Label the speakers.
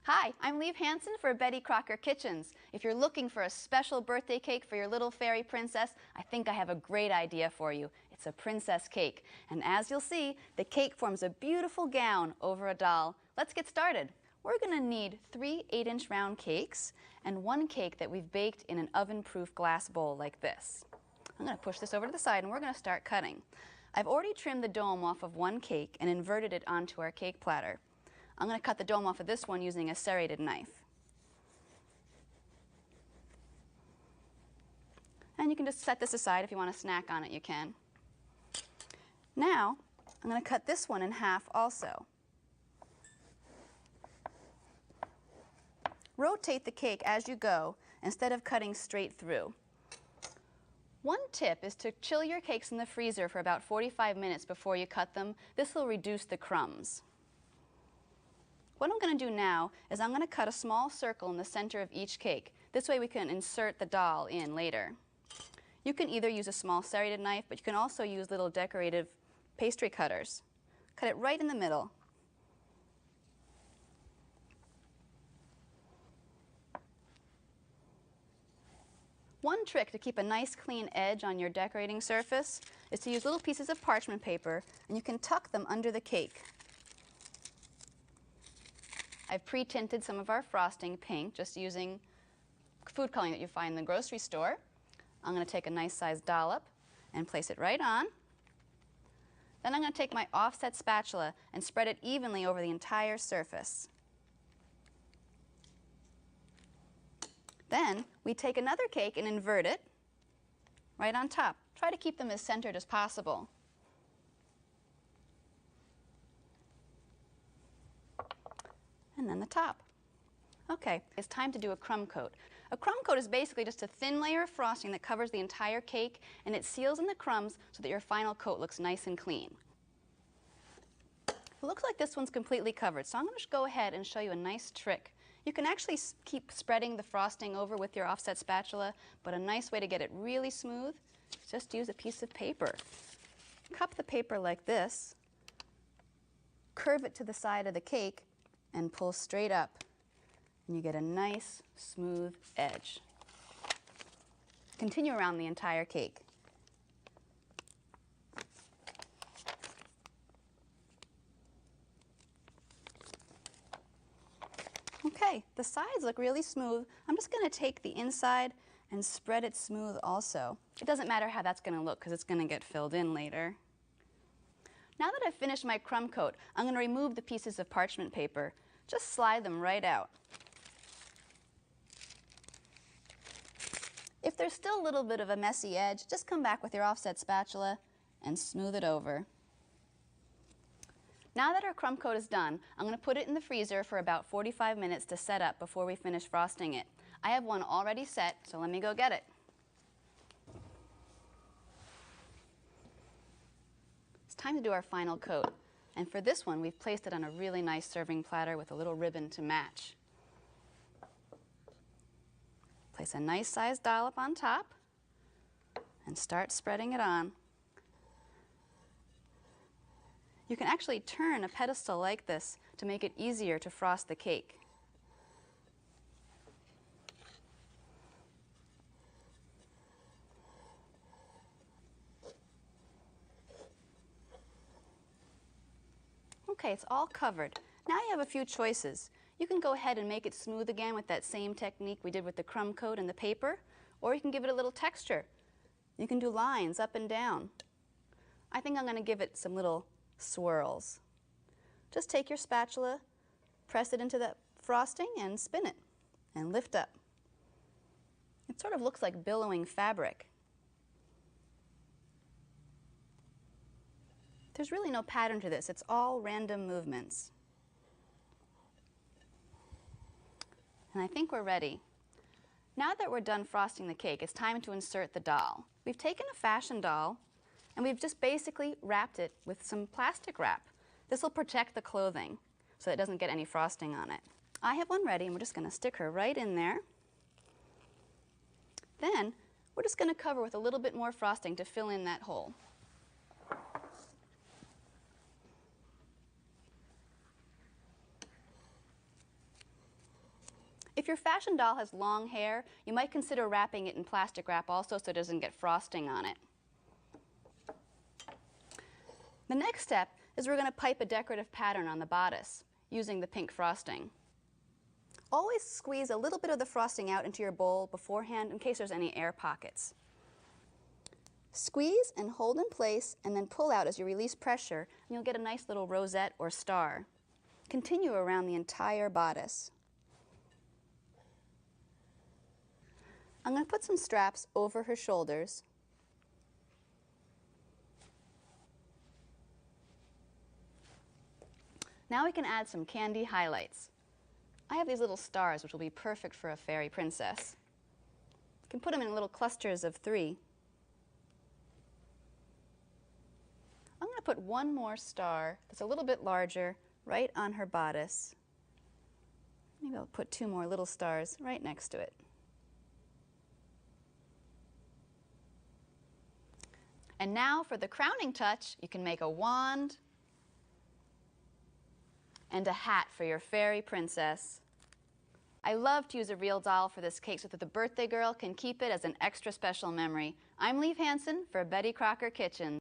Speaker 1: Hi, I'm Lieve Hansen for Betty Crocker Kitchens. If you're looking for a special birthday cake for your little fairy princess, I think I have a great idea for you. It's a princess cake. And as you'll see, the cake forms a beautiful gown over a doll. Let's get started. We're going to need 3 8-inch round cakes and 1 cake that we've baked in an oven-proof glass bowl like this. I'm going to push this over to the side and we're going to start cutting. I've already trimmed the dome off of 1 cake and inverted it onto our cake platter. I'm going to cut the dome off of this one using a serrated knife. And you can just set this aside. If you want to snack on it, you can. Now, I'm going to cut this one in half also. Rotate the cake as you go instead of cutting straight through. One tip is to chill your cakes in the freezer for about 45 minutes before you cut them. This will reduce the crumbs. What I'm going to do now is I'm going to cut a small circle in the center of each cake. This way we can insert the doll in later. You can either use a small serrated knife, but you can also use little decorative pastry cutters. Cut it right in the middle. One trick to keep a nice clean edge on your decorating surface is to use little pieces of parchment paper, and you can tuck them under the cake. I've pre-tinted some of our frosting pink just using food coloring that you find in the grocery store. I'm going to take a nice sized dollop and place it right on. Then I'm going to take my offset spatula and spread it evenly over the entire surface. Then we take another cake and invert it right on top. Try to keep them as centered as possible. And then the top. Okay, it's time to do a crumb coat. A crumb coat is basically just a thin layer of frosting that covers the entire cake, and it seals in the crumbs so that your final coat looks nice and clean. It looks like this one's completely covered, so I'm going to go ahead and show you a nice trick. You can actually keep spreading the frosting over with your offset spatula, but a nice way to get it really smooth is just use a piece of paper. Cup the paper like this, curve it to the side of the cake, and pull straight up, and you get a nice smooth edge. Continue around the entire cake. Okay, the sides look really smooth. I'm just going to take the inside and spread it smooth also. It doesn't matter how that's going to look because it's going to get filled in later. Now that I've finished my crumb coat, I'm going to remove the pieces of parchment paper. Just slide them right out. If there's still a little bit of a messy edge, just come back with your offset spatula and smooth it over. Now that our crumb coat is done, I'm going to put it in the freezer for about 45 minutes to set up before we finish frosting it. I have one already set, so let me go get it. It's time to do our final coat. And for this one, we've placed it on a really nice serving platter with a little ribbon to match. Place a nice sized dollop on top and start spreading it on. You can actually turn a pedestal like this to make it easier to frost the cake. Okay, it's all covered. Now you have a few choices. You can go ahead and make it smooth again with that same technique we did with the crumb coat and the paper, or you can give it a little texture. You can do lines up and down. I think I'm going to give it some little swirls. Just take your spatula, press it into the frosting and spin it and lift up. It sort of looks like billowing fabric. There's really no pattern to this. It's all random movements. And I think we're ready. Now that we're done frosting the cake, it's time to insert the doll. We've taken a fashion doll and we've just basically wrapped it with some plastic wrap. This will protect the clothing so that it doesn't get any frosting on it. I have one ready and we're just going to stick her right in there. Then we're just going to cover with a little bit more frosting to fill in that hole. If your fashion doll has long hair, you might consider wrapping it in plastic wrap also so it doesn't get frosting on it. The next step is we're going to pipe a decorative pattern on the bodice using the pink frosting. Always squeeze a little bit of the frosting out into your bowl beforehand in case there's any air pockets. Squeeze and hold in place and then pull out as you release pressure, and you'll get a nice little rosette or star. Continue around the entire bodice. I'm going to put some straps over her shoulders. Now we can add some candy highlights. I have these little stars which will be perfect for a fairy princess. You can put them in little clusters of 3. I'm going to put one more star that's a little bit larger right on her bodice. Maybe I'll put 2 more little stars right next to it. And now for the crowning touch, you can make a wand and a hat for your fairy princess. I love to use a real doll for this cake so that the birthday girl can keep it as an extra special memory. I'm Lieve Hansen for Betty Crocker Kitchen.